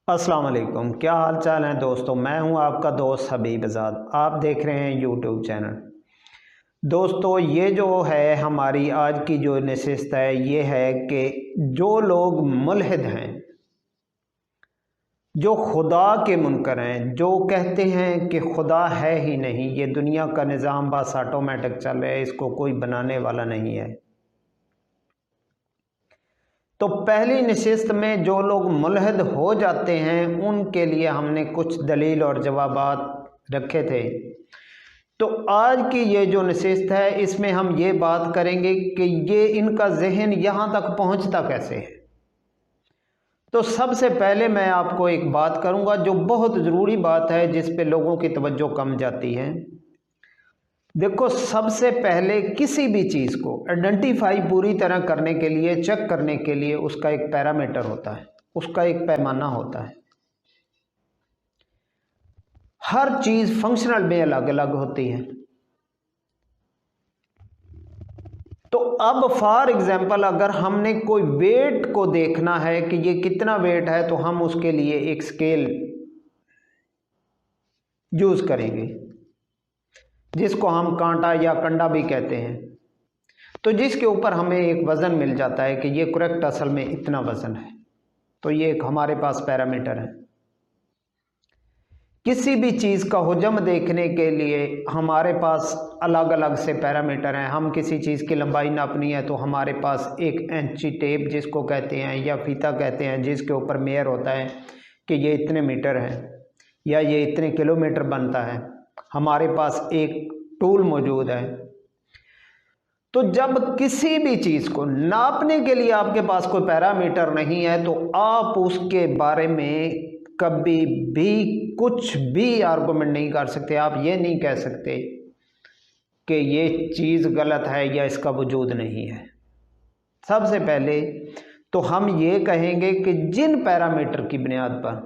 अस्सलाम वालेकुम, क्या हाल चाल है दोस्तों। मैं हूं आपका दोस्त हबीब आज़ाद। आप देख रहे हैं यूट्यूब चैनल। दोस्तों ये जो है हमारी आज की जो नशिस्त है ये है कि जो लोग मुल्हिद हैं, जो खुदा के मुनकर हैं, जो कहते हैं कि खुदा है ही नहीं, ये दुनिया का निज़ाम बस ऑटोमेटिक चल रहा है, इसको कोई बनाने वाला नहीं है। तो पहली नशिस्त में जो लोग मुल्हिद हो जाते हैं उनके लिए हमने कुछ दलील और जवाबात रखे थे। तो आज की ये जो नशिस्त है इसमें हम ये बात करेंगे कि ये इनका जहन यहाँ तक पहुँचता कैसे है। तो सबसे पहले मैं आपको एक बात करूँगा जो बहुत ज़रूरी बात है, जिस पे लोगों की तवज्जो कम जाती है। देखो, सबसे पहले किसी भी चीज़ को आइडेंटिफाई पूरी तरह करने के लिए, चेक करने के लिए उसका एक पैरामीटर होता है, उसका एक पैमाना होता है। हर चीज़ फंक्शनल में अलग अलग होती है। तो अब फॉर एग्जांपल अगर हमने कोई वेट को देखना है कि ये कितना वेट है, तो हम उसके लिए एक स्केल यूज़ करेंगे जिसको हम कांटा या कंडा भी कहते हैं। तो जिसके ऊपर हमें एक वज़न मिल जाता है कि ये करेक्ट असल में इतना वज़न है। तो ये एक हमारे पास पैरामीटर है। किसी भी चीज़ का हुजम देखने के लिए हमारे पास अलग अलग से पैरामीटर हैं। हम किसी चीज़ की लंबाई नापनी है तो हमारे पास एक इंची टेप जिसको कहते हैं या फीता कहते हैं, जिसके ऊपर मेयर होता है कि ये इतने मीटर है या ये इतने किलोमीटर बनता है। हमारे पास एक टूल मौजूद है। तो जब किसी भी चीज़ को नापने के लिए आपके पास कोई पैरामीटर नहीं है तो आप उसके बारे में कभी भी कुछ भी आर्गुमेंट नहीं कर सकते। आप ये नहीं कह सकते कि ये चीज़ गलत है या इसका वजूद नहीं है। सबसे पहले तो हम ये कहेंगे कि जिन पैरामीटर की बुनियाद पर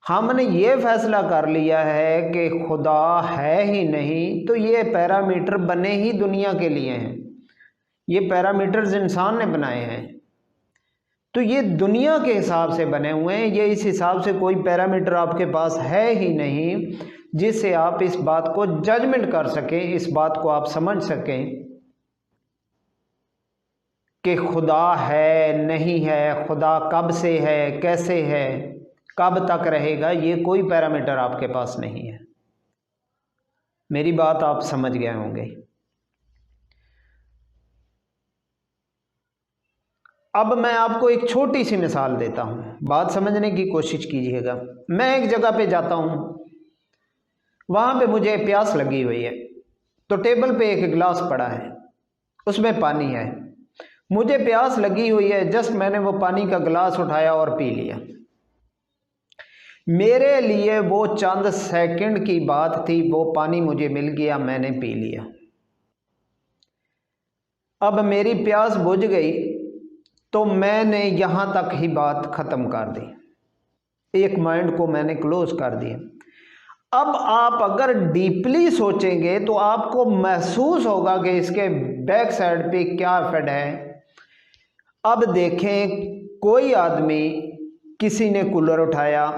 हमने ये फैसला कर लिया है कि खुदा है ही नहीं, तो ये पैरामीटर बने ही दुनिया के लिए हैं। ये पैरामीटर्स इंसान ने बनाए हैं, तो ये दुनिया के हिसाब से बने हुए हैं। ये इस हिसाब से कोई पैरामीटर आपके पास है ही नहीं जिससे आप इस बात को जजमेंट कर सकें, इस बात को आप समझ सकें कि खुदा है नहीं है, खुदा कब से है, कैसे है, कब तक रहेगा। ये कोई पैरामीटर आपके पास नहीं है। मेरी बात आप समझ गए होंगे। अब मैं आपको एक छोटी सी मिसाल देता हूं, बात समझने की कोशिश कीजिएगा। मैं एक जगह पे जाता हूं, वहां पे मुझे प्यास लगी हुई है, तो टेबल पे एक गिलास पड़ा है, उसमें पानी है। मुझे प्यास लगी हुई है, जस्ट मैंने वो पानी का गिलास उठाया और पी लिया। मेरे लिए वो चंद सेकंड की बात थी, वो पानी मुझे मिल गया, मैंने पी लिया। अब मेरी प्यास बुझ गई तो मैंने यहां तक ही बात खत्म कर दी, एक माइंड को मैंने क्लोज कर दिया। अब आप अगर डीपली सोचेंगे तो आपको महसूस होगा कि इसके बैक साइड पे क्या इफेक्ट है। अब देखें, कोई आदमी, किसी ने कूलर उठाया,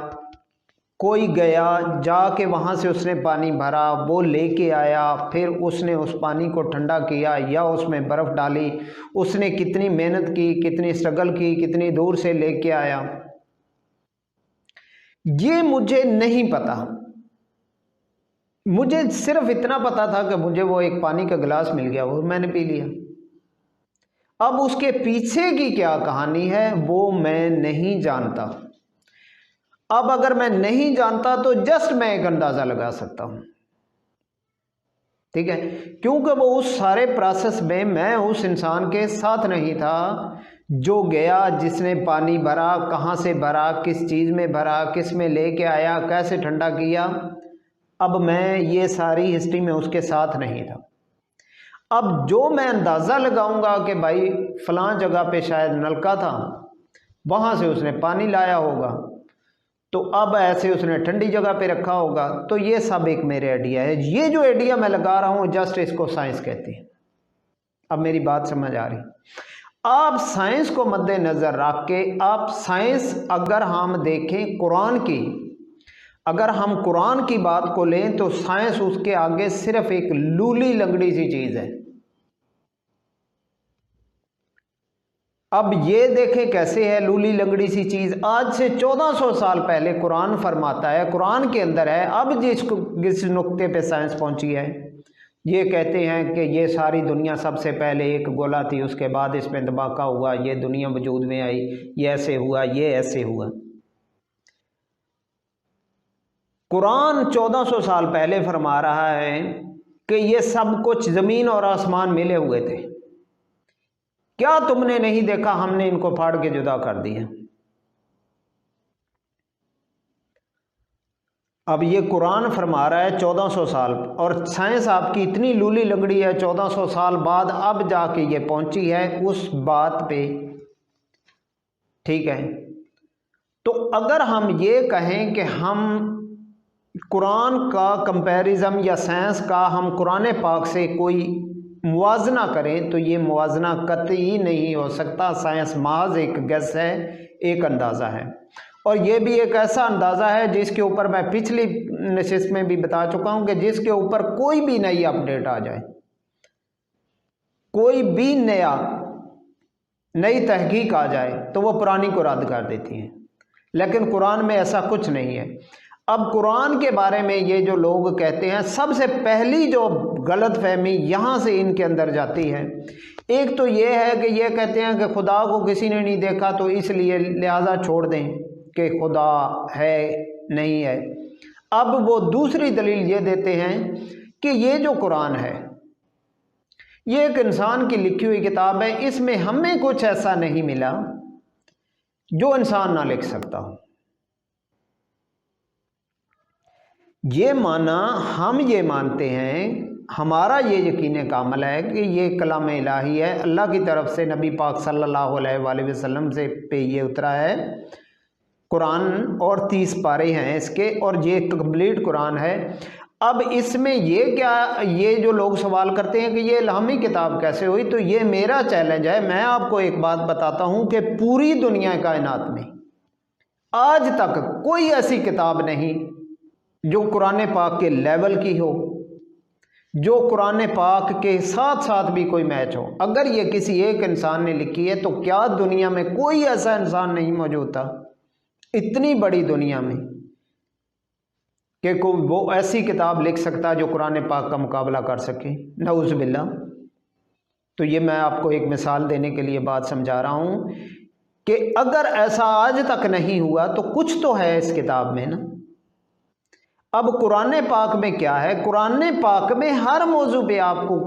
कोई गया, जाके वहाँ से उसने पानी भरा, वो लेके आया, फिर उसने उस पानी को ठंडा किया या उसमें बर्फ़ डाली। उसने कितनी मेहनत की, कितनी स्ट्रगल की, कितनी दूर से लेके आया, ये मुझे नहीं पता। मुझे सिर्फ इतना पता था कि मुझे वो एक पानी का गिलास मिल गया और मैंने पी लिया। अब उसके पीछे की क्या कहानी है वो मैं नहीं जानता। अब अगर मैं नहीं जानता तो जस्ट मैं एक अंदाजा लगा सकता हूं, ठीक है, क्योंकि वो उस सारे प्रोसेस में मैं उस इंसान के साथ नहीं था जो गया, जिसने पानी भरा, कहां से भरा, किस चीज में भरा, किस में लेके आया, कैसे ठंडा किया। अब मैं ये सारी हिस्ट्री में उसके साथ नहीं था। अब जो मैं अंदाजा लगाऊंगा कि भाई फलां जगह पे शायद नलका था, वहां से उसने पानी लाया होगा, तो अब ऐसे उसने ठंडी जगह पे रखा होगा, तो ये सब एक मेरे आइडिया है। ये जो आइडिया मैं लगा रहा हूँ जस्ट इसको साइंस कहती है। अब मेरी बात समझ आ रही। आप साइंस को मद्देनज़र रख के, आप साइंस अगर हम देखें कुरान की, अगर हम कुरान की बात को लें तो साइंस उसके आगे सिर्फ एक लूली लंगड़ी सी चीज़ है। अब ये देखें कैसे है लूली लंगड़ी सी चीज़। आज से 1400 साल पहले कुरान फरमाता है, कुरान के अंदर है, अब जिस नुक्ते पे साइंस पहुंची है, ये कहते हैं कि ये सारी दुनिया सबसे पहले एक गोला थी, उसके बाद इसमें धमाका हुआ, ये दुनिया वजूद में आई, ये ऐसे हुआ, ये ऐसे हुआ। कुरान 1400 साल पहले फरमा रहा है कि ये सब कुछ ज़मीन और आसमान मिले हुए थे, क्या तुमने नहीं देखा, हमने इनको फाड़ के जुदा कर दिया। अब ये कुरान फरमा रहा है 1400 साल, और साइंस आपकी इतनी लूली लंगड़ी है, 1400 साल बाद अब जाके ये पहुंची है उस बात पे। ठीक है, तो अगर हम ये कहें कि हम कुरान का कंपैरिजन या साइंस का हम कुरान पाक से कोई मुवाजना करें तो ये मुवाजना कतई नहीं हो सकता। साइंस महज एक गेस है, एक अंदाज़ा है, और ये भी एक ऐसा अंदाज़ा है जिसके ऊपर मैं पिछली नशिस्त में भी बता चुका हूँ कि जिसके ऊपर कोई भी नई अपडेट आ जाए, कोई भी नई तहकीक आ जाए तो वो पुरानी को रद्द कर देती है, लेकिन कुरान में ऐसा कुछ नहीं है। अब कुरान के बारे में ये जो लोग कहते हैं, सबसे पहली जो गलत फहमी यहाँ से इनके अंदर जाती है, एक तो ये है कि ये कहते हैं कि खुदा को किसी ने नहीं देखा तो इसलिए लिहाजा छोड़ दें कि खुदा है नहीं है। अब वो दूसरी दलील ये देते हैं कि ये जो कुरान है ये एक इंसान की लिखी हुई किताब है, इसमें हमें कुछ ऐसा नहीं मिला जो इंसान ना लिख सकता हो। ये माना, हम ये मानते हैं, हमारा ये यकीन कामिल है कि ये कलाम इलाही है, अल्लाह की तरफ से नबी पाक सल्लल्लाहु अलैहि वसल्लम से पे ये उतरा है कुरान, और 30 पारे हैं इसके, और ये कंप्लीट कुरान है। अब इसमें ये क्या, ये जो लोग सवाल करते हैं कि ये इल्हामी किताब कैसे हुई, तो ये मेरा चैलेंज है। मैं आपको एक बात बताता हूँ कि पूरी दुनिया कायनात में आज तक कोई ऐसी किताब नहीं जो कुरान पाक के लेवल की हो, जो कुरान पाक के साथ साथ भी कोई मैच हो। अगर ये किसी एक इंसान ने लिखी है तो क्या दुनिया में कोई ऐसा इंसान नहीं मौजूद था इतनी बड़ी दुनिया में कि वो ऐसी किताब लिख सकता जो कुरान पाक का मुकाबला कर सके? नऊज़ बिल्लाह। तो ये मैं आपको एक मिसाल देने के लिए बात समझा रहा हूँ कि अगर ऐसा आज तक नहीं हुआ तो कुछ तो है इस किताब में ना। अब कुरान पाक में क्या है, कुरान पाक में हर मौजू पे आपको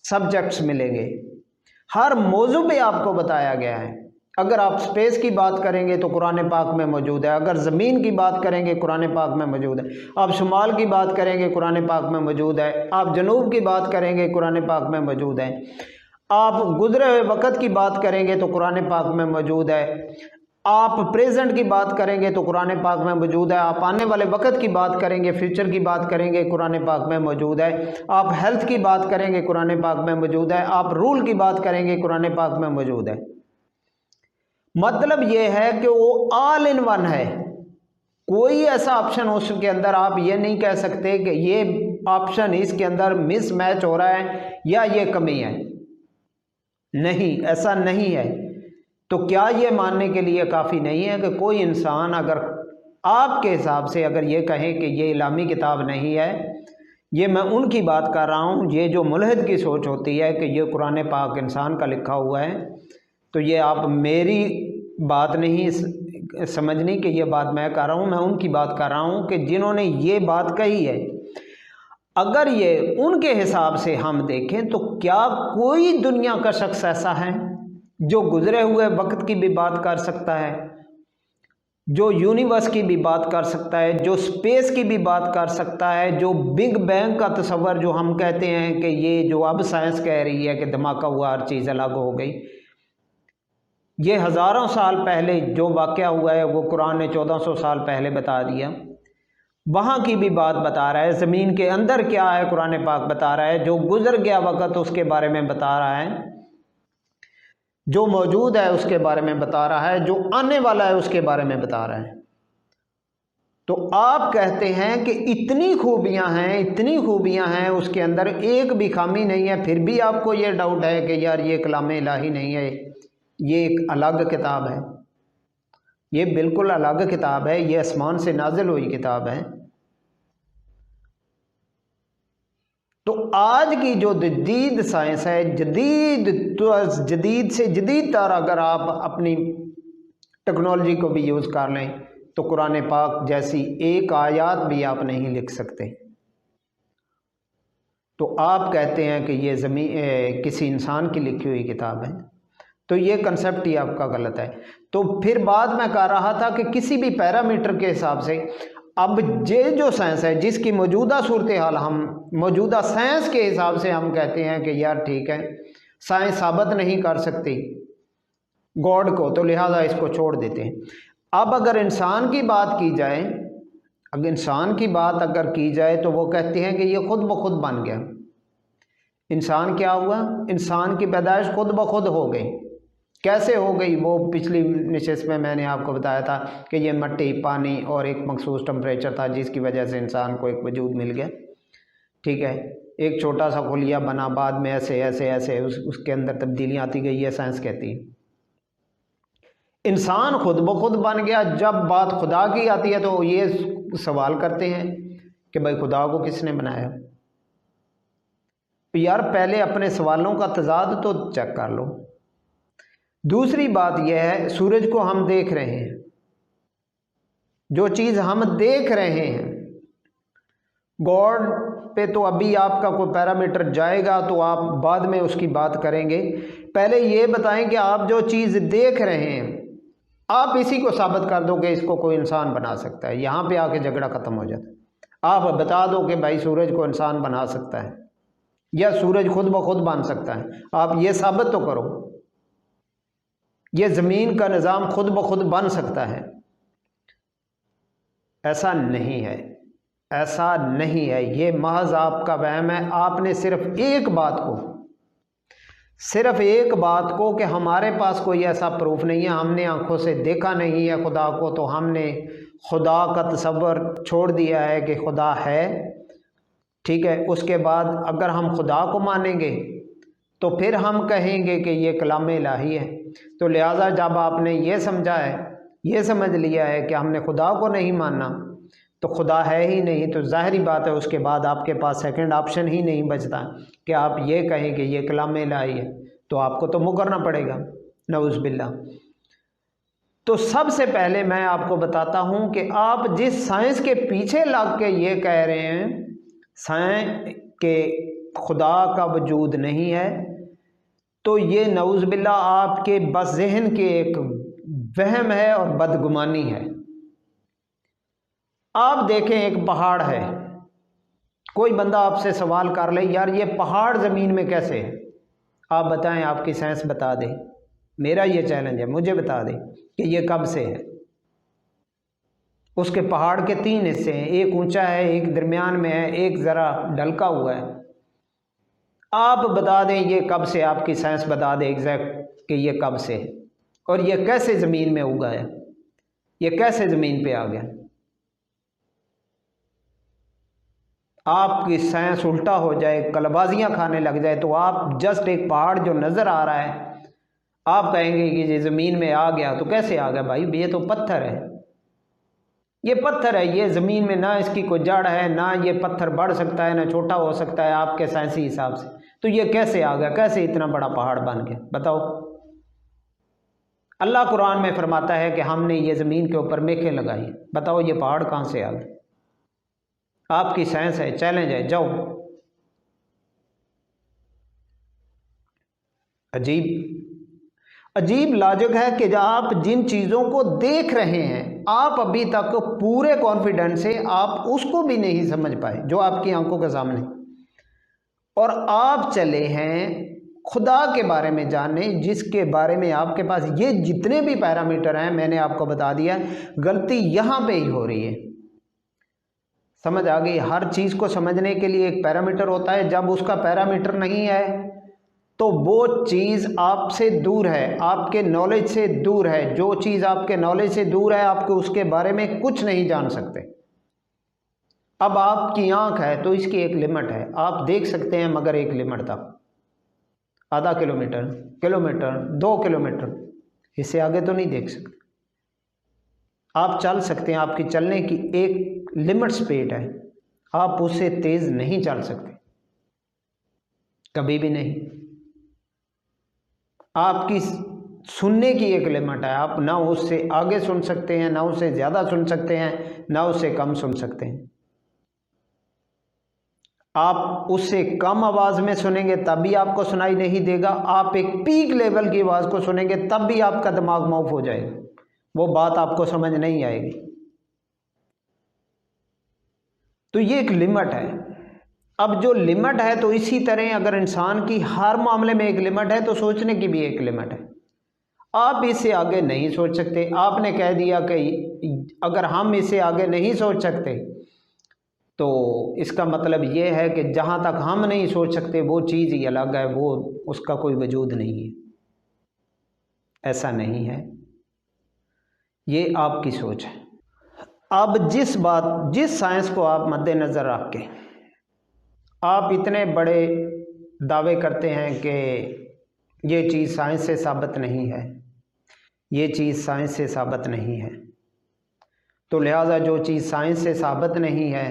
सब्जेक्ट्स मिलेंगे, हर मौजू पे आपको बताया गया है। अगर आप स्पेस की बात करेंगे तो कुरान पाक में मौजूद है, अगर ज़मीन की बात करेंगे कुरान पाक में मौजूद है, आप शुमाल की बात करेंगे कुरान पाक में मौजूद है, आप जनूब की बात करेंगे कुरान पाक में मौजूद है, आप गुजरे हुए वक़्त की बात करेंगे तो कुरान पाक में मौजूद है, आप प्रेजेंट की बात करेंगे तो कुरान पाक में मौजूद है, आप आने वाले वक्त की बात करेंगे, फ्यूचर की बात करेंगे, कुरान पाक में मौजूद है, आप हेल्थ की बात करेंगे कुरान पाक में मौजूद है, आप रूल की बात करेंगे कुरान पाक में मौजूद है। मतलब ये है कि वो ऑल इन वन है, कोई ऐसा ऑप्शन उसके अंदर आप ये नहीं कह सकते कि ये ऑप्शन इसके अंदर मिसमैच हो रहा है या ये कमी है, नहीं, ऐसा नहीं है। तो क्या ये मानने के लिए काफ़ी नहीं है कि कोई इंसान अगर आपके हिसाब से अगर ये कहें कि ये इलामी किताब नहीं है, ये मैं उनकी बात कर रहा हूँ, ये जो मुल्हिद की सोच होती है कि ये कुरान पाक इंसान का लिखा हुआ है, तो ये आप मेरी बात नहीं समझनी कि ये बात मैं कर रहा हूँ, मैं उनकी बात कर रहा हूँ कि जिन्होंने ये बात कही है। अगर ये उनके हिसाब से हम देखें तो क्या कोई दुनिया का शख्स ऐसा है जो गुजरे हुए वक्त की भी बात कर सकता है, जो यूनिवर्स की भी बात कर सकता है, जो स्पेस की भी बात कर सकता है, जो बिग बैंग का तस्वर जो हम कहते हैं कि ये जो अब साइंस कह रही है कि धमाका हुआ, हर चीज़ अलग हो गई, ये हज़ारों साल पहले जो वाक़या हुआ है वो कुरान ने 1400 साल पहले बता दिया। वहाँ की भी बात बता रहा है, ज़मीन के अंदर क्या है कुरान पाक बता रहा है, जो गुजर गया वक़्त उसके बारे में बता रहा है। जो मौजूद है उसके बारे में बता रहा है, जो आने वाला है उसके बारे में बता रहा है। तो आप कहते हैं कि इतनी खूबियां हैं, इतनी खूबियां हैं, उसके अंदर एक भी खामी नहीं है, फिर भी आपको ये डाउट है कि यार ये कलाम इलाही नहीं है, ये एक अलग किताब है। ये बिल्कुल अलग किताब है, ये आसमान से नाजिल हुई किताब है। तो आज की जो जदीद साइंस है, जदीद से जदीद तर अगर आप अपनी टेक्नोलॉजी को भी यूज़ कर लें तो कुरान पाक जैसी एक आयत भी आप नहीं लिख सकते। तो आप कहते हैं कि ये किसी इंसान की लिखी हुई किताब है, तो ये कंसेप्ट ही आपका गलत है। तो फिर बाद में कह रहा था कि किसी भी पैरामीटर के हिसाब से, अब ये जो साइंस है जिसकी मौजूदा सूरत हाल हम मौजूदा साइंस के हिसाब से हम कहते हैं कि यार ठीक है, साइंस साबित नहीं कर सकती गॉड को, तो लिहाजा इसको छोड़ देते हैं। अब अगर इंसान की बात की जाए, अगर इंसान की बात अगर की जाए तो वो कहते हैं कि ये खुद ब खुद बन गया। इंसान क्या हुआ? इंसान की पैदाइश खुद ब खुद हो गई। कैसे हो गई? वो पिछली निशिस्त में मैंने आपको बताया था कि ये मिट्टी, पानी और एक मखसूस टेम्परेचर था जिसकी वजह से इंसान को एक वजूद मिल गया। ठीक है, एक छोटा सा खुलिया बना, बाद में ऐसे ऐसे ऐसे उसके अंदर तब्दीलियाँ आती गई, ये साइंस कहती है। इंसान खुद ब खुद बन गया। जब बात खुदा की आती है तो ये सवाल करते हैं कि भाई खुदा को किसने बनाया? यार पहले अपने सवालों का तजाद तो चेक कर लो। दूसरी बात यह है, सूरज को हम देख रहे हैं, जो चीज़ हम देख रहे हैं, गॉड पे तो अभी आपका कोई पैरामीटर जाएगा तो आप बाद में उसकी बात करेंगे। पहले ये बताएं कि आप जो चीज़ देख रहे हैं, आप इसी को साबित कर दो कि इसको कोई इंसान बना सकता है, यहाँ पे आके झगड़ा ख़त्म हो जाता है। आप बता दो कि भाई सूरज को इंसान बना सकता है या सूरज खुद ब खुद बन सकता है, आप ये साबित तो करो। ये ज़मीन का निज़ाम खुद ब खुद बन सकता है? ऐसा नहीं है, ऐसा नहीं है, ये महज आपका वहम है। आपने सिर्फ एक बात को कि हमारे पास कोई ऐसा प्रूफ नहीं है, हमने आंखों से देखा नहीं है खुदा को, तो हमने खुदा का तसव्वुर छोड़ दिया है कि खुदा है। ठीक है, उसके बाद अगर हम खुदा को मानेंगे तो फिर हम कहेंगे कि ये कलाम इलाही है। तो लिहाजा जब आपने ये समझा है, ये समझ लिया है कि हमने खुदा को नहीं मानना, तो खुदा है ही नहीं, तो ज़ाहिरी बात है उसके बाद आपके पास सेकंड ऑप्शन ही नहीं बचता कि आप ये कहें कि ये कलाम इलाही है, तो आपको तो मुकरना पड़ेगा, नऊज़ बिल्लाह। तो सबसे पहले मैं आपको बताता हूँ कि आप जिस साइंस के पीछे लग के ये कह रहे हैं साइंस के खुदा का वजूद नहीं है, तो ये नऊज़ बिल्लाह आपके बस ज़हन के एक वहम है और बदगुमानी है। आप देखें, एक पहाड़ है, कोई बंदा आपसे सवाल कर ले यार ये पहाड़ ज़मीन में कैसे है, आप बताएं, आपकी साइंस बता दे। मेरा ये चैलेंज है, मुझे बता दे कि ये कब से है। उसके पहाड़ के 3 हिस्से हैं, एक ऊंचा है, एक दरमियान में है, एक ज़रा ढलका हुआ है। आप बता दें ये कब से, आपकी साइंस बता दे एग्जैक्ट कि ये कब से है और ये कैसे ज़मीन में उगा है, ये कैसे ज़मीन पे आ गया। आपकी साइंस उल्टा हो जाए, कलबाजियाँ खाने लग जाए, तो आप जस्ट एक पहाड़ जो नज़र आ रहा है आप कहेंगे कि ये ज़मीन में आ गया। तो कैसे आ गया भाई? ये तो पत्थर है, ये पत्थर है, ये ज़मीन में ना इसकी कोई जड़ है, ना ये पत्थर बढ़ सकता है, ना छोटा हो सकता है आपके साइंसी हिसाब से। तो ये कैसे आ गया, कैसे इतना बड़ा पहाड़ बन गया, बताओ। अल्लाह कुरान में फरमाता है कि हमने ये ज़मीन के ऊपर मेखें लगाई, बताओ ये पहाड़ कहाँ से आ गया। आपकी साइंस है, चैलेंज है, जाओ। अजीब लॉजिक है कि आप जिन चीज़ों को देख रहे हैं, आप अभी तक पूरे कॉन्फिडेंस से आप उसको भी नहीं समझ पाए जो आपकी आंखों के सामने, और आप चले हैं खुदा के बारे में जानने, जिसके बारे में आपके पास ये जितने भी पैरामीटर हैं मैंने आपको बता दिया। गलती यहाँ पे ही हो रही है, समझ आ गई। हर चीज़ को समझने के लिए एक पैरामीटर होता है, जब उसका पैरामीटर नहीं है तो वो चीज़ आपसे दूर है, आपके नॉलेज से दूर है। जो चीज़ आपके नॉलेज से दूर है, आपको उसके बारे में कुछ नहीं जान सकते। अब आपकी आंख है तो इसकी एक लिमिट है, आप देख सकते हैं मगर एक लिमिट तक, आधा किलोमीटर, किलोमीटर, 2 किलोमीटर, इससे आगे तो नहीं देख सकते। आप चल सकते हैं, आपकी चलने की एक लिमिट स्पीड है, आप उससे तेज नहीं चल सकते, कभी भी नहीं। आपकी सुनने की एक लिमिट है, आप ना उससे आगे सुन सकते हैं, ना उससे ज़्यादा सुन सकते हैं, ना उससे कम सुन सकते हैं। आप उससे कम आवाज़ में सुनेंगे तब भी आपको सुनाई नहीं देगा, आप एक पीक लेवल की आवाज़ को सुनेंगे तब भी आपका दिमाग ऑफ हो जाएगा, वो बात आपको समझ नहीं आएगी। तो ये एक लिमिट है। अब जो लिमिट है, तो इसी तरह अगर इंसान की हर मामले में एक लिमिट है, तो सोचने की भी एक लिमिट है। आप इससे आगे नहीं सोच सकते। आपने कह दिया कि अगर हम इससे आगे नहीं सोच सकते, तो इसका मतलब ये है कि जहाँ तक हम नहीं सोच सकते वो चीज़ ही अलग है, वो उसका कोई वजूद नहीं है। ऐसा नहीं है, ये आपकी सोच है। अब जिस साइंस को आप मद्देनज़र रख के आप इतने बड़े दावे करते हैं कि ये चीज़ साइंस से साबित नहीं है, ये चीज़ साइंस से साबित नहीं है, तो लिहाजा जो चीज़ साइंस से साबित नहीं है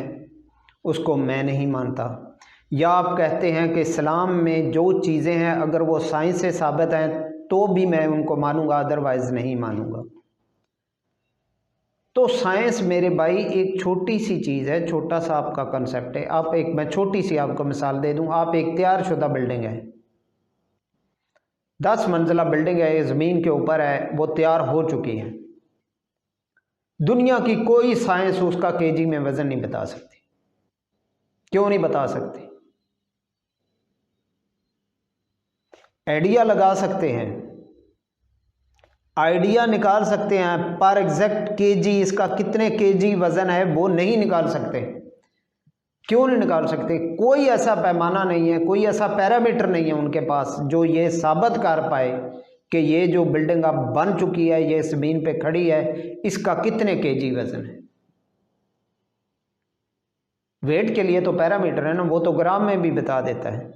उसको मैं नहीं मानता। या आप कहते हैं कि इस्लाम में जो चीज़ें हैं अगर वो साइंस से साबित हैं तो भी मैं उनको मानूंगा, अदरवाइज़ नहीं मानूंगा। तो साइंस मेरे भाई एक छोटी सी चीज़ है, छोटा सा आपका कंसेप्ट है। मैं छोटी सी आपको मिसाल दे दूं। आप एक तैयारशुदा बिल्डिंग है, 10 मंजिला बिल्डिंग है, ज़मीन के ऊपर है, वो तैयार हो चुकी है। दुनिया की कोई साइंस उसका केजी में वज़न नहीं बता सकती। क्यों नहीं बता सकती? आइडिया लगा सकते हैं, आइडिया निकाल सकते हैं, पर एग्जैक्ट केजी, इसका कितने केजी वजन है वो नहीं निकाल सकते। क्यों नहीं निकाल सकते? कोई ऐसा पैमाना नहीं है, कोई ऐसा पैरामीटर नहीं है उनके पास जो ये साबित कर पाए कि ये जो बिल्डिंग अब बन चुकी है, ये ज़मीन पे खड़ी है, इसका कितने केजी वजन है। वेट के लिए तो पैरामीटर है ना, वो तो ग्राम में भी बता देता है,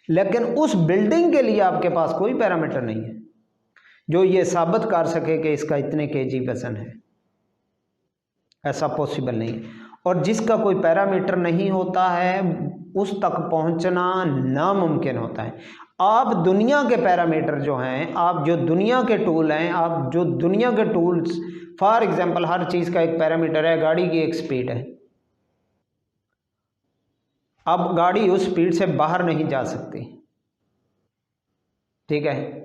लेकिन उस बिल्डिंग के लिए आपके पास कोई पैरामीटर नहीं है जो ये साबित कर सके कि इसका इतने केजी वजन है। ऐसा पॉसिबल नहीं है। और जिसका कोई पैरामीटर नहीं होता है उस तक पहुंचना नामुमकिन होता है। आप दुनिया के पैरामीटर जो हैं, आप जो दुनिया के टूल हैं, आप जो दुनिया के टूल्स, फॉर एग्जांपल हर चीज़ का एक पैरामीटर है, गाड़ी की एक स्पीड है। अब गाड़ी उस स्पीड से बाहर नहीं जा सकती, ठीक है।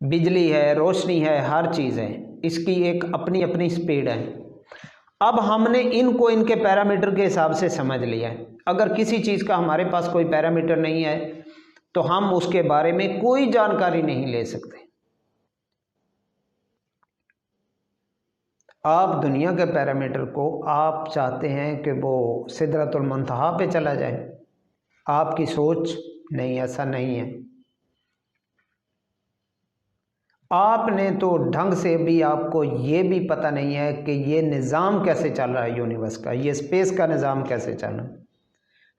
बिजली है, रोशनी है, हर चीज़ है, इसकी एक अपनी अपनी स्पीड है। अब हमने इनको इनके पैरामीटर के हिसाब से समझ लिया है। अगर किसी चीज़ का हमारे पास कोई पैरामीटर नहीं है तो हम उसके बारे में कोई जानकारी नहीं ले सकते। आप दुनिया के पैरामीटर को आप चाहते हैं कि वो सिदरतुल मुंतहा पे चला जाए, आपकी सोच नहीं, ऐसा नहीं है। आपने तो ढंग से भी, आपको ये भी पता नहीं है कि ये निज़ाम कैसे चल रहा है यूनिवर्स का, ये स्पेस का निज़ाम कैसे चल रहा है।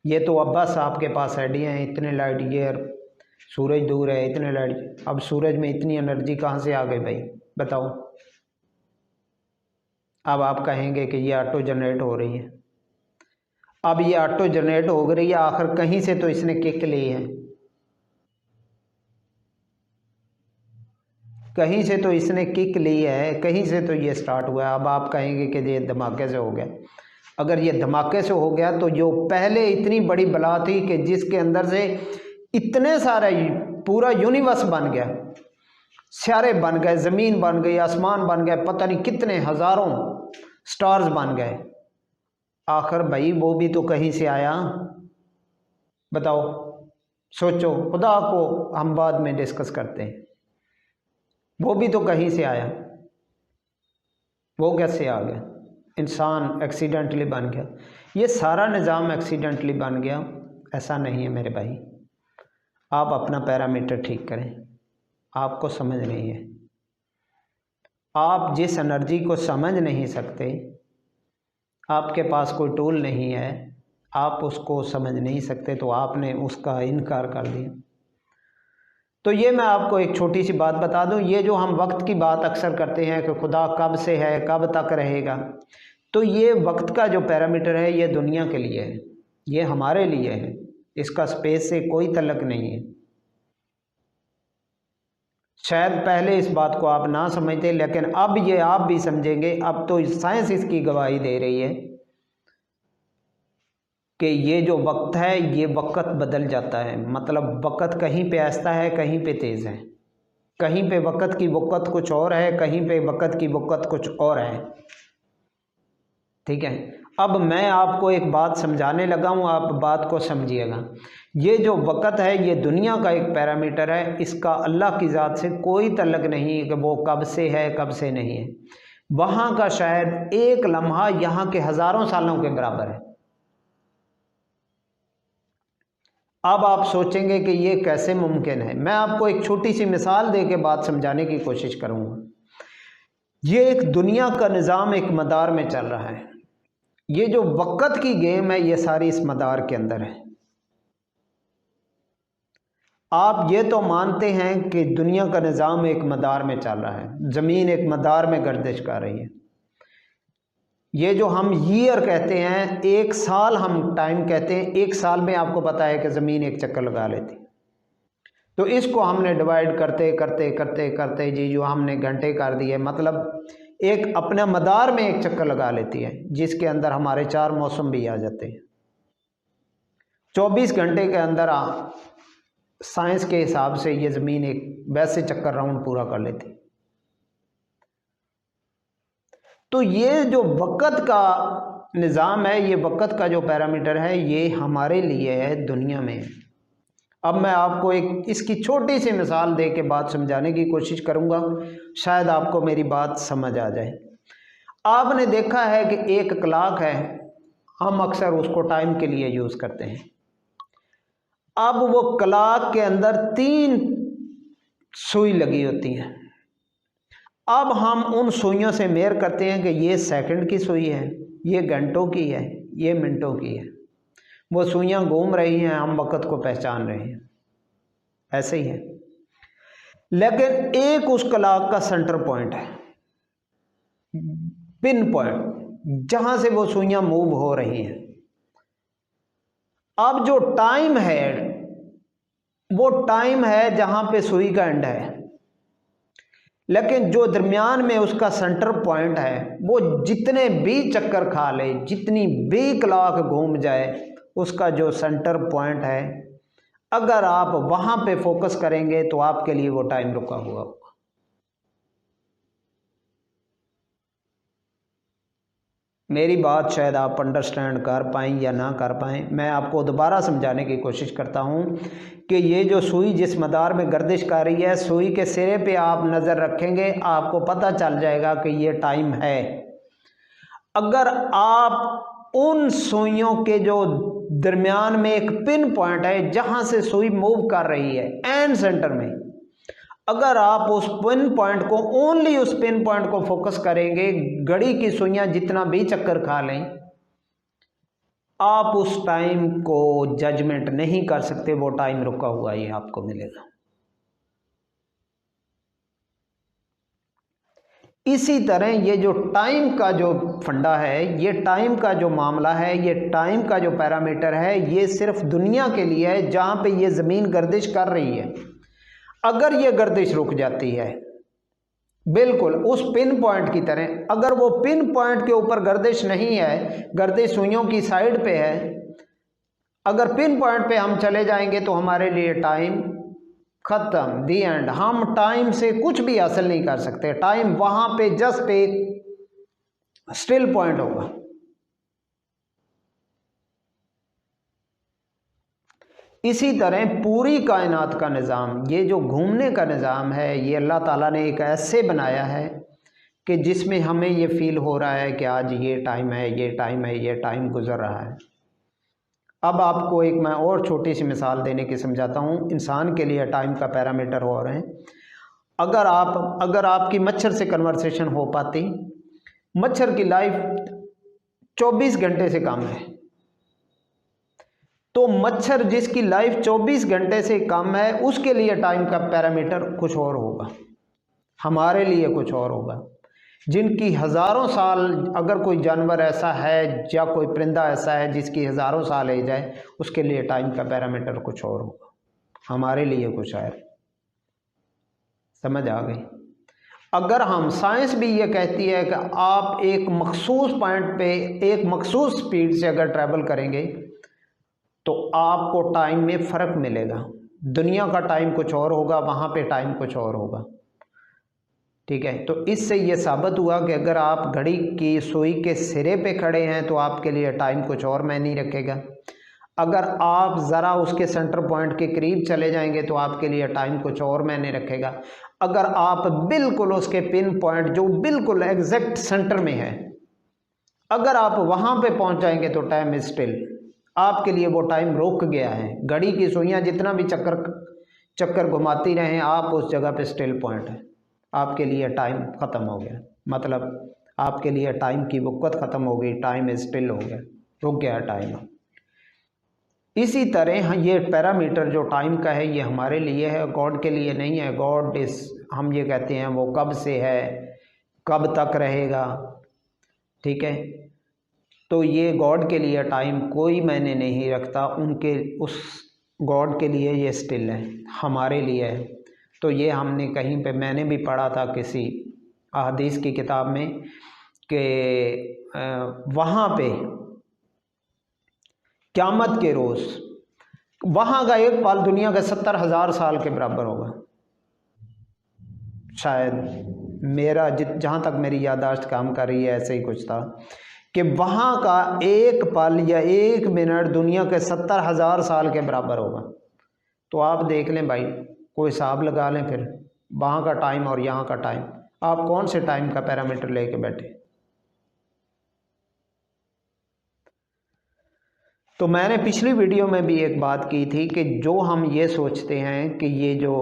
ये तो अब बस आपके पास आइडिया है, इतने लाइट ईयर सूरज दूर है, इतने लाइट, अब सूरज में इतनी एनर्जी कहाँ से आ गई भाई बताओ। अब आप कहेंगे कि ये ऑटो जनरेट हो रही है। अब ये ऑटो जनरेट हो रही है, आखिर कहीं से तो इसने किक ली है, कहीं से तो इसने किक ली है, कहीं से तो ये स्टार्ट हुआ है। अब आप कहेंगे कि ये धमाके से हो गया। अगर ये धमाके से हो गया तो जो पहले इतनी बड़ी बला थी कि जिसके अंदर से इतने सारे पूरा यूनिवर्स बन गया, सितारे बन गए, ज़मीन बन गई, आसमान बन गए, पता नहीं कितने हज़ारों स्टार्स बन गए, आखिर भाई वो भी तो कहीं से आया। बताओ, सोचो, खुदा को हम बाद में डिस्कस करते हैं, वो भी तो कहीं से आया। वो कैसे आ गया? इंसान एक्सीडेंटली बन गया? ये सारा निज़ाम एक्सीडेंटली बन गया? ऐसा नहीं है मेरे भाई। आप अपना पैरामीटर ठीक करें। आपको समझ नहीं है, आप जिस एनर्जी को समझ नहीं सकते, आपके पास कोई टूल नहीं है, आप उसको समझ नहीं सकते, तो आपने उसका इनकार कर दिया। तो ये मैं आपको एक छोटी सी बात बता दूं, ये जो हम वक्त की बात अक्सर करते हैं कि खुदा कब से है, कब तक रहेगा, तो ये वक्त का जो पैरामीटर है ये दुनिया के लिए है, ये हमारे लिए है, इसका स्पेस से कोई तल्लुक नहीं है। शायद पहले इस बात को आप ना समझते, लेकिन अब ये आप भी समझेंगे। अब तो साइंस इसकी गवाही दे रही है कि ये जो वक्त है ये वक्त बदल जाता है। मतलब वक्त कहीं पे आहिस्ता है, कहीं पे तेज़ है, कहीं पे वक्त की वक़्त कुछ और है, कहीं पे वक्त की वक़्त कुछ और है। ठीक है, अब मैं आपको एक बात समझाने लगा हूँ, आप बात को समझिएगा। ये जो वक़्त है ये दुनिया का एक पैरामीटर है, इसका अल्लाह की ज़ात से कोई तल्लुक नहीं कि वो कब से है कब से नहीं है। वहाँ का शायद एक लम्हा यहाँ के हज़ारों सालों के बराबर है। अब आप सोचेंगे कि ये कैसे मुमकिन है। मैं आपको एक छोटी सी मिसाल दे के बात समझाने की कोशिश करूँगा। ये एक दुनिया का निज़ाम एक मदार में चल रहा है, ये जो वक़्त की गेम है ये सारी इस मदार के अंदर है। आप ये तो मानते हैं कि दुनिया का निज़ाम एक मदार में चल रहा है, ज़मीन एक मदार में गर्दिश कर रही है। ये जो हम ईयर कहते हैं, एक साल हम टाइम कहते हैं, एक साल में आपको पता है कि ज़मीन एक चक्कर लगा लेती। तो इसको हमने डिवाइड करते करते करते करते जी जो हमने घंटे कर दिए, मतलब एक अपने मदार में एक चक्कर लगा लेती है, जिसके अंदर हमारे 4 मौसम भी आ जाते हैं। 24 घंटे के अंदर साइंस के हिसाब से ये ज़मीन एक वैसे चक्कर राउंड पूरा कर लेती। तो ये जो वक़्त का निज़ाम है, ये वक़्त का जो पैरामीटर है ये हमारे लिए है, दुनिया में। अब मैं आपको एक इसकी छोटी सी मिसाल दे के बात समझाने की कोशिश करूँगा, शायद आपको मेरी बात समझ आ जाए। आपने देखा है कि एक क्लॉक है, हम अक्सर उसको टाइम के लिए यूज़ करते हैं। अब वो क्लॉक के अंदर 3 सुई लगी होती हैं। अब हम उन सुइयों से मेयर करते हैं कि ये सेकंड की सुई है, ये घंटों की है, ये मिनटों की है। वो सुइयां घूम रही हैं, हम वक़्त को पहचान रहे हैं, ऐसे ही है। लेकिन एक उस क्लॉक का सेंटर पॉइंट है, पिन पॉइंट, जहां से वो सुइयां मूव हो रही हैं। अब जो टाइम है वो टाइम है जहां पे सुई का एंड है, लेकिन जो दरमियान में उसका सेंटर पॉइंट है, वो जितने भी चक्कर खा ले, जितनी भी क्लॉक घूम जाए, उसका जो सेंटर पॉइंट है, अगर आप वहां पे फोकस करेंगे तो आपके लिए वो टाइम रुका हुआ होगा। मेरी बात शायद आप अंडरस्टैंड कर पाएँ या ना कर पाएँ। मैं आपको दोबारा समझाने की कोशिश करता हूँ कि ये जो सुई जिस मदार में गर्दिश कर रही है, सुई के सिरे पे आप नज़र रखेंगे, आपको पता चल जाएगा कि ये टाइम है। अगर आप उन सुइयों के जो दरमियान में एक पिन पॉइंट है जहाँ से सुई मूव कर रही है, एंड सेंटर में, अगर आप उस पिन पॉइंट को, ओनली उस पिन पॉइंट को फोकस करेंगे, घड़ी की सुइयां जितना भी चक्कर खा लें, आप उस टाइम को जजमेंट नहीं कर सकते, वो टाइम रुका हुआ ही आपको मिलेगा। इसी तरह ये जो टाइम का जो फंडा है, ये टाइम का जो मामला है, ये टाइम का जो पैरामीटर है, ये सिर्फ दुनिया के लिए है जहां पे ये ज़मीन गर्दिश कर रही है। अगर ये गर्दिश रुक जाती है, बिल्कुल उस पिन पॉइंट की तरह, अगर वो पिन पॉइंट के ऊपर गर्दिश नहीं है, गर्दिश सुइयों की साइड पे है, अगर पिन पॉइंट पे हम चले जाएंगे तो हमारे लिए टाइम खत्म, दी एंड। हम टाइम से कुछ भी हासिल नहीं कर सकते। टाइम वहां पे जस्ट एक स्टिल पॉइंट होगा। इसी तरह पूरी कायनात का निज़ाम, ये जो घूमने का निज़ाम है, ये अल्लाह ताला ने एक ऐसे बनाया है कि जिसमें हमें ये फील हो रहा है कि आज ये टाइम है, ये टाइम है, ये टाइम गुजर रहा है। अब आपको एक मैं और छोटी सी मिसाल देने की समझाता हूँ। इंसान के लिए टाइम का पैरामीटर हो रहे हैं। अगर आपकी मच्छर से कन्वर्सेशन हो पाती, मच्छर की लाइफ 24 घंटे से कम है, तो मच्छर जिसकी लाइफ 24 घंटे से कम है उसके लिए टाइम का पैरामीटर कुछ और होगा, हमारे लिए कुछ और होगा। जिनकी हज़ारों साल, अगर कोई जानवर ऐसा है या कोई परिंदा ऐसा है जिसकी हज़ारों साल एज है, उसके लिए टाइम का पैरामीटर कुछ और होगा, हमारे लिए कुछ है। समझ आ गई? अगर हम, साइंस भी ये कहती है कि आप एक मखसूस पॉइंट पे एक मखसूस स्पीड से अगर ट्रैवल करेंगे तो आपको टाइम में फ़र्क मिलेगा। दुनिया का टाइम कुछ और होगा, वहाँ पे टाइम कुछ और होगा। ठीक है, तो इससे ये साबित हुआ कि अगर आप घड़ी की सुई के सिरे पे खड़े हैं तो आपके लिए टाइम कुछ और मायने रखेगा। अगर आप ज़रा उसके सेंटर पॉइंट के करीब चले जाएंगे तो आपके लिए टाइम कुछ और मायने रखेगा। अगर आप बिल्कुल उसके पिन पॉइंट जो बिल्कुल एग्जैक्ट सेंटर में है, अगर आप वहाँ पे पहुँच जाएंगे तो टाइम इज स्टिल, आपके लिए वो टाइम रुक गया है। घड़ी की सुइयाँ जितना भी चक्कर घुमाती रहें, आप उस जगह पे स्टिल पॉइंट है, आपके लिए टाइम ख़त्म हो गया। मतलब आपके लिए टाइम की वक़्त ख़त्म हो गई, टाइम इज स्टिल हो गया, रुक गया टाइम। इसी तरह ये पैरामीटर जो टाइम का है ये हमारे लिए है, गॉड के लिए नहीं है। गॉड इस, हम ये कहते हैं वो कब से है, कब तक रहेगा। ठीक है, तो ये गॉड के लिए टाइम कोई मायने नहीं रखता, उनके उस गॉड के लिए ये स्टिल है, हमारे लिए है। तो ये हमने कहीं पे, मैंने भी पढ़ा था किसी अहदीस की किताब में कि वहाँ पे क़यामत के रोज़ वहाँ का एक पल दुनिया के 70,000 साल के बराबर होगा शायद। मेरा जहाँ तक मेरी याददाश्त काम कर रही है ऐसे ही कुछ था कि वहाँ का एक पल या एक मिनट दुनिया के 70,000 साल के बराबर होगा। तो आप देख लें भाई, कोई हिसाब लगा लें फिर वहाँ का टाइम और यहाँ का टाइम, आप कौन से टाइम का पैरामीटर लेके बैठे। तो मैंने पिछली वीडियो में भी एक बात की थी कि जो हम ये सोचते हैं कि ये जो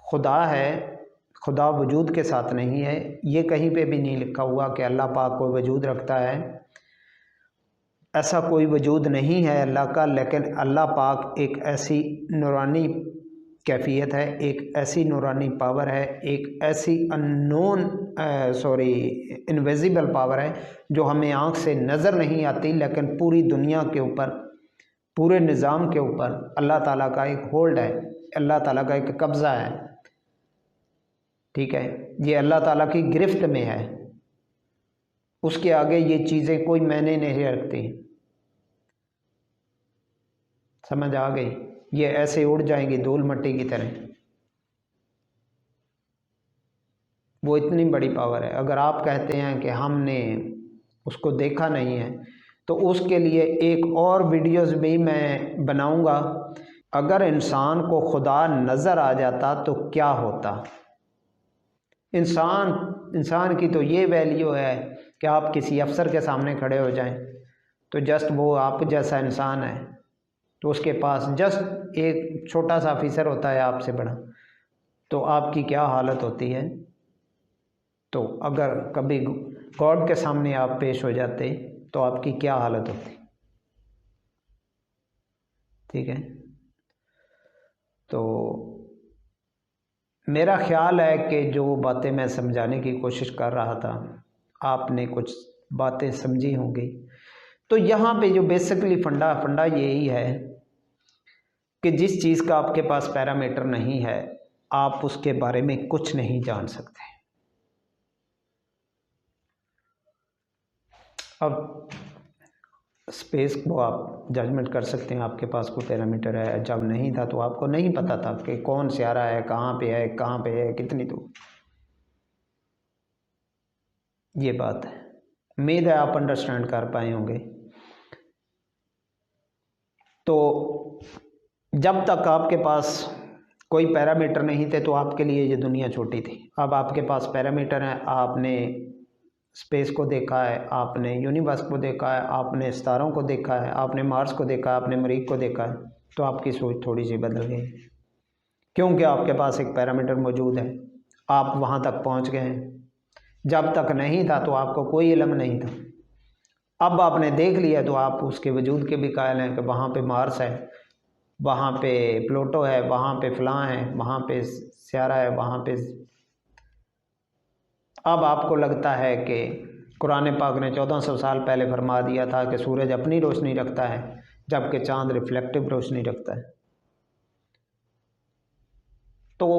खुदा है, खुदा वजूद के साथ नहीं है, ये कहीं पे भी नहीं लिखा हुआ कि अल्लाह पाक कोई वजूद रखता है। ऐसा कोई वजूद नहीं है अल्लाह का, लेकिन अल्लाह पाक एक ऐसी नूरानी कैफियत है, एक ऐसी नूरानी पावर है, एक ऐसी इनविजिबल पावर है जो हमें आँख से नज़र नहीं आती, लेकिन पूरी दुनिया के ऊपर, पूरे निज़ाम के ऊपर अल्लाह ताला का एक होल्ड है, अल्लाह ताला का एक कब्ज़ा है। ठीक है, ये अल्लाह ताला की गिरफ्त में है, उसके आगे ये चीज़ें कोई मायने नहीं रखती। समझ आ गई? ये ऐसे उड़ जाएंगी धूल मिट्टी की तरह, वो इतनी बड़ी पावर है। अगर आप कहते हैं कि हमने उसको देखा नहीं है तो उसके लिए एक और वीडियोस भी मैं बनाऊंगा। अगर इंसान को खुदा नज़र आ जाता तो क्या होता। इंसान की तो ये वैल्यू है कि आप किसी अफसर के सामने खड़े हो जाएं तो जस्ट वो आप जैसा इंसान है, तो उसके पास जस्ट एक छोटा सा ऑफिसर होता है आपसे बड़ा, तो आपकी क्या हालत होती है। तो अगर कभी गॉड के सामने आप पेश हो जाते तो आपकी क्या हालत होती। ठीक है, तो मेरा ख्याल है कि जो बातें मैं समझाने की कोशिश कर रहा था आपने कुछ बातें समझी होंगी। तो यहाँ पे जो बेसिकली फंडा यही है कि जिस चीज़ का आपके पास पैरामीटर नहीं है आप उसके बारे में कुछ नहीं जान सकते। अब स्पेस को आप जजमेंट कर सकते हैं, आपके पास कोई पैरामीटर है, जब नहीं था तो आपको नहीं पता था कि कौन सियारा है, कहाँ पे है, कितनी दूर। ये बात है, उम्मीद है आप अंडरस्टैंड कर पाए होंगे। तो जब तक आपके पास कोई पैरामीटर नहीं थे तो आपके लिए ये दुनिया छोटी थी। अब आपके पास पैरामीटर है, आपने स्पेस को देखा है, आपने यूनिवर्स को देखा है, आपने सितारों को देखा है, आपने मार्स को देखा है, आपने मरीख को देखा है, तो आपकी सोच थोड़ी सी बदल गई, क्योंकि आपके पास एक पैरामीटर मौजूद है, आप वहाँ तक पहुँच गए हैं। जब तक नहीं था तो आपको कोई इल्म नहीं था, अब आपने देख लिया तो आप उसके वजूद के भी कायल हैं कि वहाँ पे मार्स है, वहाँ पे प्लूटो है, वहाँ पे फलां है, वहाँ पे स्यारा है, वहाँ पे। अब आपको लगता है कि कुरान पाक ने 1400 साल पहले फरमा दिया था कि सूरज अपनी रोशनी रखता है, जबकि चाँद रिफ्लेक्टिव रोशनी रखता है। तो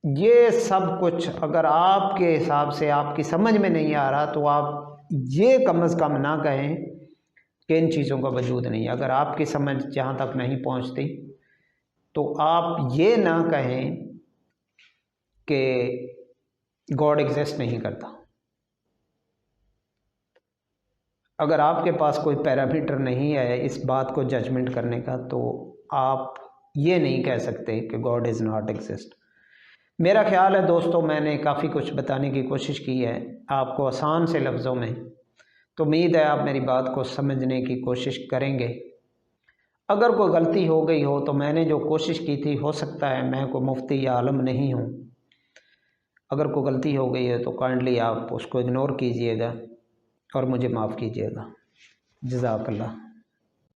ये सब कुछ अगर आपके हिसाब से आपकी समझ में नहीं आ रहा तो आप ये कम अज़ कम ना कहें कि इन चीज़ों का वजूद नहीं। अगर आपकी समझ जहाँ तक नहीं पहुँचती तो आप ये ना कहें कि गॉड एग्जिस्ट नहीं करता। अगर आपके पास कोई पैरामीटर नहीं है इस बात को जजमेंट करने का तो आप ये नहीं कह सकते कि गॉड इज़ नॉट एग्जिस्ट। मेरा ख्याल है दोस्तों, मैंने काफ़ी कुछ बताने की कोशिश की है आपको आसान से लफ्ज़ों में, तो उम्मीद है आप मेरी बात को समझने की कोशिश करेंगे। अगर कोई गलती हो गई हो तो मैंने जो कोशिश की थी, हो सकता है मैं कोई मुफ्ती या आलम नहीं हूँ, अगर कोई गलती हो गई है तो काइंडली आप उसको इग्नोर कीजिएगा और मुझे माफ़ कीजिएगा। जज़ाकल्लाह।